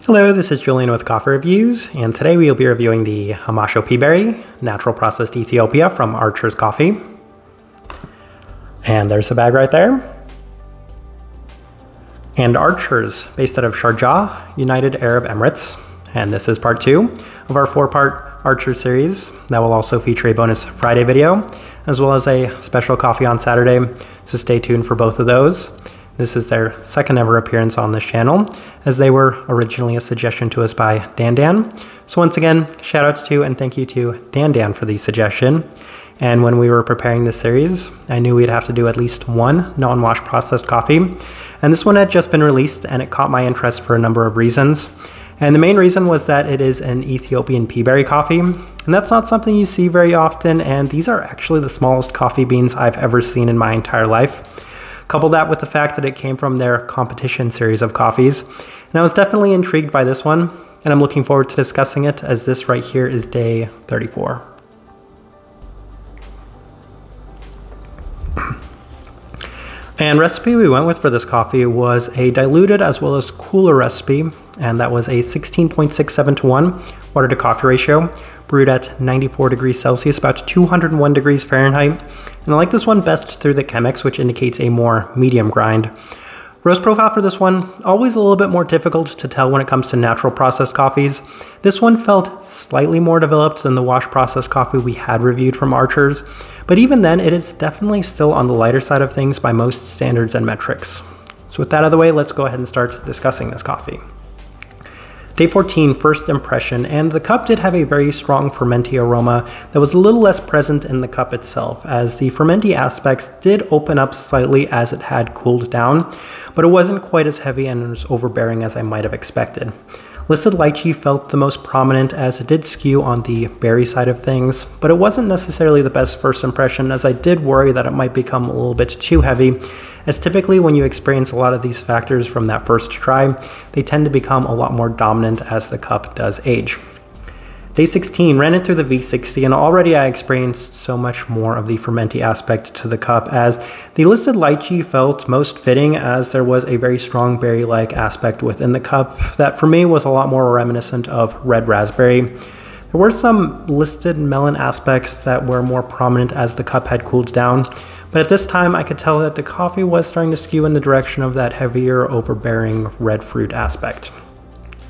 Hello, this is Julian with Coffee Reviews, and today we will be reviewing the Hamasho Peaberry Natural Processed Ethiopia from Archer's Coffee. And there's the bag right there. And Archer's, based out of Sharjah, United Arab Emirates. And this is part 2 of our 4-part Archer series that will also feature a bonus Friday video, as well as a special coffee on Saturday, so stay tuned for both of those. This is their second ever appearance on this channel, as they were originally a suggestion to us by Dan. So once again, shout outs to and thank you to Dan for the suggestion. And when we were preparing this series, I knew we'd have to do at least one non-wash processed coffee. And this one had just been released and it caught my interest for a number of reasons. And the main reason was that it is an Ethiopian Peaberry coffee. And that's not something you see very often, and these are actually the smallest coffee beans I've ever seen in my entire life. Couple that with the fact that it came from their competition series of coffees, and I was definitely intrigued by this one, and I'm looking forward to discussing it, as this right here is day 34. And recipe we went with for this coffee was a diluted as well as cooler recipe, and that was a 16.67 to 1 water to coffee ratio, brewed at 94 degrees Celsius, about 201 degrees Fahrenheit. And I like this one best through the Chemex, which indicates a more medium grind. Roast profile for this one, always a little bit more difficult to tell when it comes to natural processed coffees. This one felt slightly more developed than the wash processed coffee we had reviewed from Archer's, but even then it is definitely still on the lighter side of things by most standards and metrics. So with that out of the way, let's go ahead and start discussing this coffee. Day 14, first impression, and the cup did have a very strong fermenty aroma that was a little less present in the cup itself, as the fermenty aspects did open up slightly as it had cooled down, but it wasn't quite as heavy and as overbearing as I might have expected. Listed lychee felt the most prominent, as it did skew on the berry side of things, but it wasn't necessarily the best first impression, as I did worry that it might become a little bit too heavy, as typically when you experience a lot of these factors from that first try, they tend to become a lot more dominant as the cup does age. Day 16, ran it through the V60, and already I experienced so much more of the fermenty aspect to the cup, as the listed lychee felt most fitting, as there was a very strong berry-like aspect within the cup that for me was a lot more reminiscent of red raspberry. There were some listed melon aspects that were more prominent as the cup had cooled down, but at this time I could tell that the coffee was starting to skew in the direction of that heavier, overbearing red fruit aspect.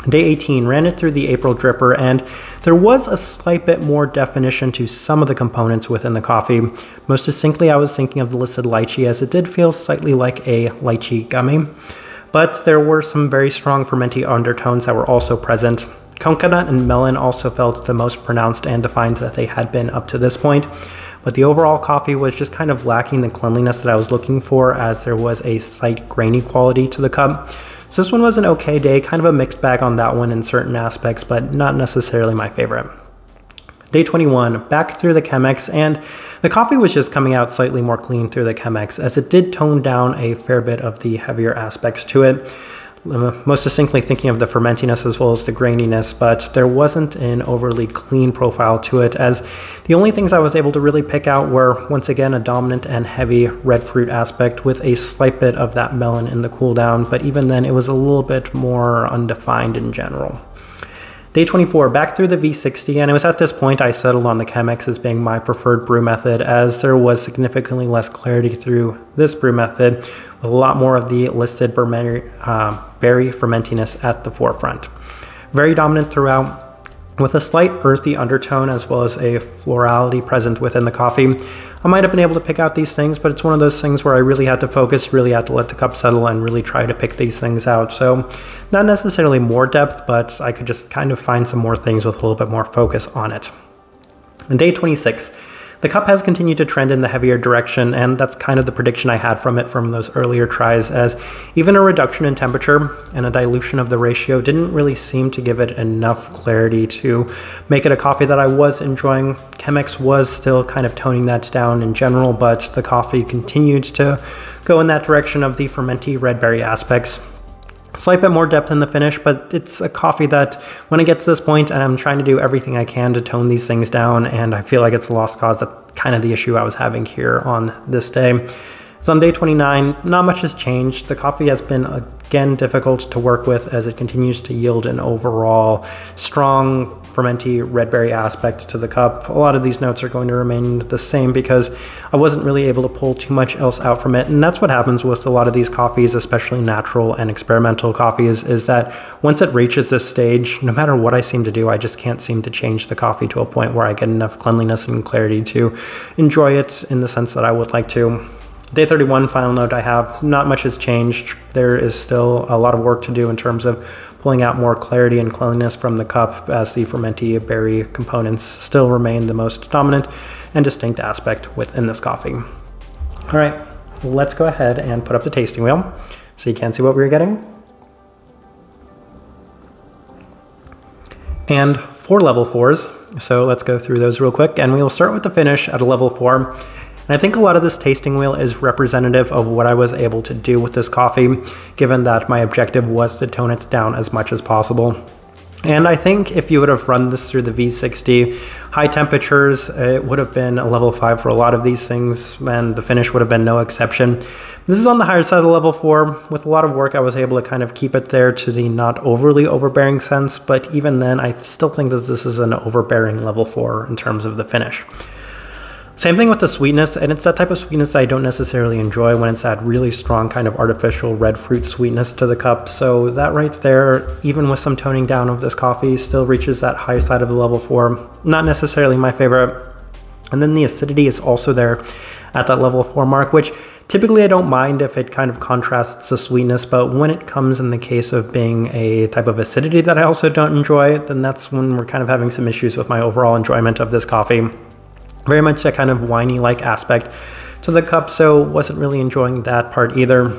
Day 18, ran it through the April dripper, and there was a slight bit more definition to some of the components within the coffee. Most distinctly, I was thinking of the listed lychee, as it did feel slightly like a lychee gummy, but there were some very strong fermenty undertones that were also present. Coconut and melon also felt the most pronounced and defined that they had been up to this point, but the overall coffee was just kind of lacking the cleanliness that I was looking for, as there was a slight grainy quality to the cup. So this one was an okay day, kind of a mixed bag on that one in certain aspects, but not necessarily my favorite. Day 21, back through the Chemex, and the coffee was just coming out slightly more clean through the Chemex, as it did tone down a fair bit of the heavier aspects to it. Most distinctly thinking of the fermentiness as well as the graininess, but there wasn't an overly clean profile to it, as the only things I was able to really pick out were, once again, a dominant and heavy red fruit aspect with a slight bit of that melon in the cool down, but even then it was a little bit more undefined in general. Day 24, back through the V60, and it was at this point I settled on the Chemex as being my preferred brew method, as there was significantly less clarity through this brew method, with a lot more of the listed berry fermentiness at the forefront. Very dominant throughout, with a slight earthy undertone as well as a florality present within the coffee. I might have been able to pick out these things, but it's one of those things where I really had to focus, really had to let the cup settle and really try to pick these things out. So not necessarily more depth, but I could just kind of find some more things with a little bit more focus on it. And day 26, the cup has continued to trend in the heavier direction, and that's kind of the prediction I had from it from those earlier tries, as even a reduction in temperature and a dilution of the ratio didn't really seem to give it enough clarity to make it a coffee that I was enjoying. Chemex was still kind of toning that down in general, but the coffee continued to go in that direction of the fermenty red berry aspects. Slight bit more depth in the finish, but it's a coffee that when it gets to this point, and I'm trying to do everything I can to tone these things down, and I feel like it's a lost cause. That's kind of the issue I was having here on this day. So on day 29, not much has changed. The coffee has been again difficult to work with as it continues to yield an overall strong fermenty red berry aspect to the cup. A lot of these notes are going to remain the same because I wasn't really able to pull too much else out from it. And that's what happens with a lot of these coffees, especially natural and experimental coffees, is that once it reaches this stage, no matter what I seem to do, I just can't seem to change the coffee to a point where I get enough cleanliness and clarity to enjoy it in the sense that I would like to. Day 31, final note I have, not much has changed. There is still a lot of work to do in terms of pulling out more clarity and cleanliness from the cup, as the fermenty berry components still remain the most dominant and distinct aspect within this coffee. All right, let's go ahead and put up the tasting wheel so you can see what we're getting. And 4 level 4s, so let's go through those real quick, and we will start with the finish at a level 4. And I think a lot of this tasting wheel is representative of what I was able to do with this coffee, given that my objective was to tone it down as much as possible. And I think if you would have run this through the V60, high temperatures, it would have been a level 5 for a lot of these things, and the finish would have been no exception. This is on the higher side of the level 4. With a lot of work, I was able to kind of keep it there to the not overly overbearing sense, but even then, I still think that this is an overbearing level 4 in terms of the finish. Same thing with the sweetness, and it's that type of sweetness I don't necessarily enjoy when it's that really strong kind of artificial red fruit sweetness to the cup. So that right there, even with some toning down of this coffee, still reaches that high side of the level 4. Not necessarily my favorite. And then the acidity is also there at that level 4 mark, which typically I don't mind if it kind of contrasts the sweetness, but when it comes in the case of being a type of acidity that I also don't enjoy, then that's when we're kind of having some issues with my overall enjoyment of this coffee. Very much that kind of winey-like aspect to the cup, so wasn't really enjoying that part either.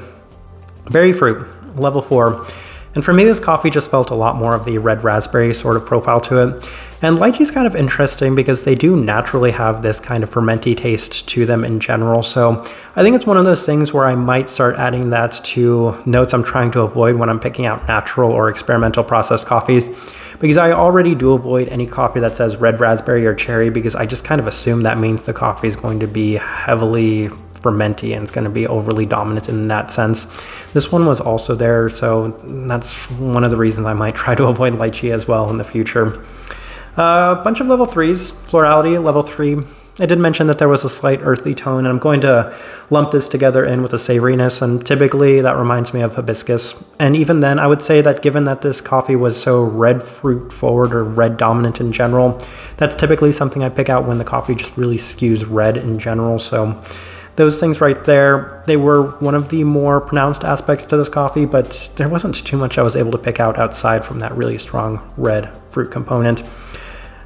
Berry fruit, level 4. And for me, this coffee just felt a lot more of the red raspberry sort of profile to it. And lychee is kind of interesting because they do naturally have this kind of fermenty taste to them in general. So I think it's one of those things where I might start adding that to notes I'm trying to avoid when I'm picking out natural or experimental processed coffees. Because I already do avoid any coffee that says red raspberry or cherry, because I just kind of assume that means the coffee is going to be heavily fermenty and it's going to be overly dominant in that sense. This one was also there, so that's one of the reasons I might try to avoid lychee as well in the future. A bunch of level 3s, florality, level 3. I did mention that there was a slight earthy tone, and I'm going to lump this together in with a savoriness, and typically that reminds me of hibiscus. And even then, I would say that given that this coffee was so red fruit forward or red dominant in general, that's typically something I pick out when the coffee just really skews red in general. So those things right there, they were one of the more pronounced aspects to this coffee, but there wasn't too much I was able to pick out outside from that really strong red fruit component.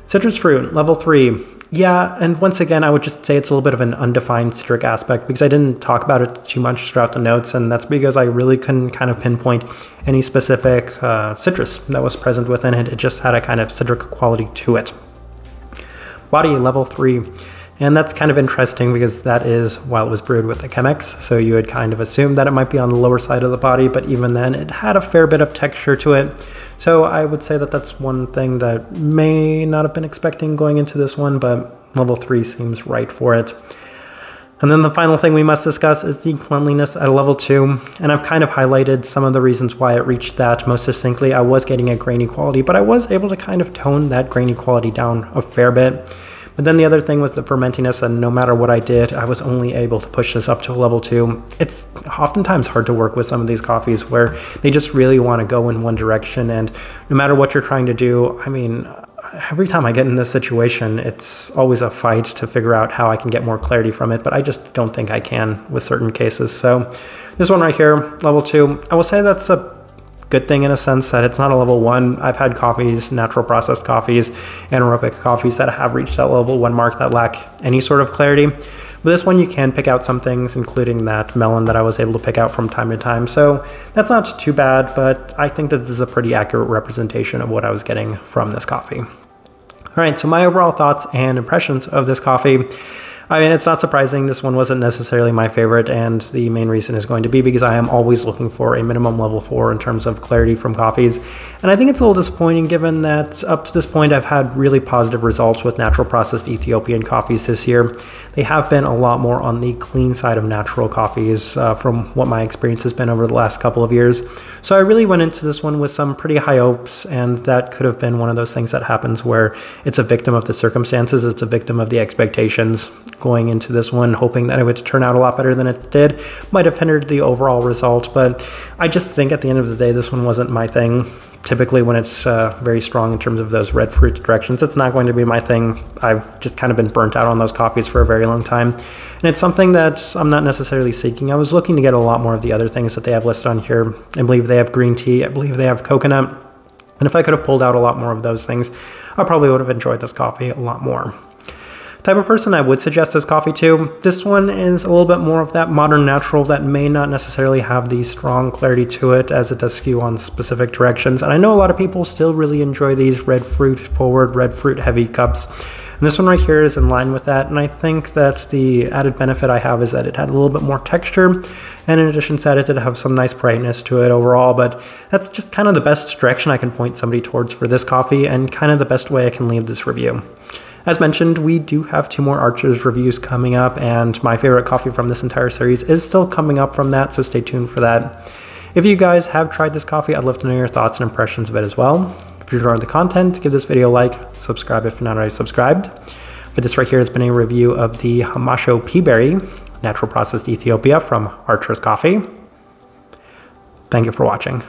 Citrus fruit, level 3. Yeah, and once again, I would just say it's a little bit of an undefined citric aspect because I didn't talk about it too much throughout the notes, and that's because I really couldn't kind of pinpoint any specific citrus that was present within it. It just had a kind of citric quality to it. Body, level 3. And that's kind of interesting because that is while it was brewed with the Chemex, so you would kind of assume that it might be on the lower side of the body, but even then it had a fair bit of texture to it. So I would say that that's one thing that may not have been expecting going into this one, but level 3 seems right for it. And then the final thing we must discuss is the cleanliness at a level 2, and I've kind of highlighted some of the reasons why it reached that most succinctly. I was getting a grainy quality, but I was able to kind of tone that grainy quality down a fair bit. But then the other thing was the fermentiness, and no matter what I did, I was only able to push this up to a level 2. It's oftentimes hard to work with some of these coffees where they just really want to go in one direction, and no matter what you're trying to do, I mean, every time I get in this situation, it's always a fight to figure out how I can get more clarity from it, but I just don't think I can with certain cases. So this one right here, level 2, I will say that's a good thing in a sense that it's not a level 1. I've had coffees, natural processed coffees, anaerobic coffees that have reached that level 1 mark that lack any sort of clarity. But this one you can pick out some things, including that melon that I was able to pick out from time to time. So that's not too bad, but I think that this is a pretty accurate representation of what I was getting from this coffee. All right, so my overall thoughts and impressions of this coffee. I mean, it's not surprising this one wasn't necessarily my favorite, and the main reason is going to be because I am always looking for a minimum level 4 in terms of clarity from coffees. And I think it's a little disappointing given that up to this point I've had really positive results with natural processed Ethiopian coffees this year. They have been a lot more on the clean side of natural coffees from what my experience has been over the last couple of years. So I really went into this one with some pretty high hopes, and that could have been one of those things that happens where it's a victim of the circumstances, it's a victim of the expectations. Going into this one hoping that it would turn out a lot better than it did might have hindered the overall result, but I just think at the end of the day this one wasn't my thing. Typically when it's very strong in terms of those red fruit directions, it's not going to be my thing. I've just kind of been burnt out on those coffees for a very long time, and it's something that I'm not necessarily seeking. I was looking to get a lot more of the other things that they have listed on here. I believe they have green tea, I believe they have coconut, and if I could have pulled out a lot more of those things, I probably would have enjoyed this coffee a lot more. Type of person I would suggest this coffee to. This one is a little bit more of that modern natural that may not necessarily have the strong clarity to it as it does skew on specific directions. And I know a lot of people still really enjoy these red fruit forward, red fruit heavy cups. And this one right here is in line with that. And I think that the added benefit I have is that it had a little bit more texture. And in addition to that, it did have some nice brightness to it overall. But that's just kind of the best direction I can point somebody towards for this coffee, and kind of the best way I can leave this review. As mentioned, we do have 2 more Archer's reviews coming up, and my favorite coffee from this entire series is still coming up from that, so stay tuned for that. If you guys have tried this coffee, I'd love to know your thoughts and impressions of it as well. If you're enjoying the content, give this video a like, subscribe if you're not already subscribed. But this right here has been a review of the Hamasho Peaberry Natural Processed Ethiopia from Archer's Coffee. Thank you for watching.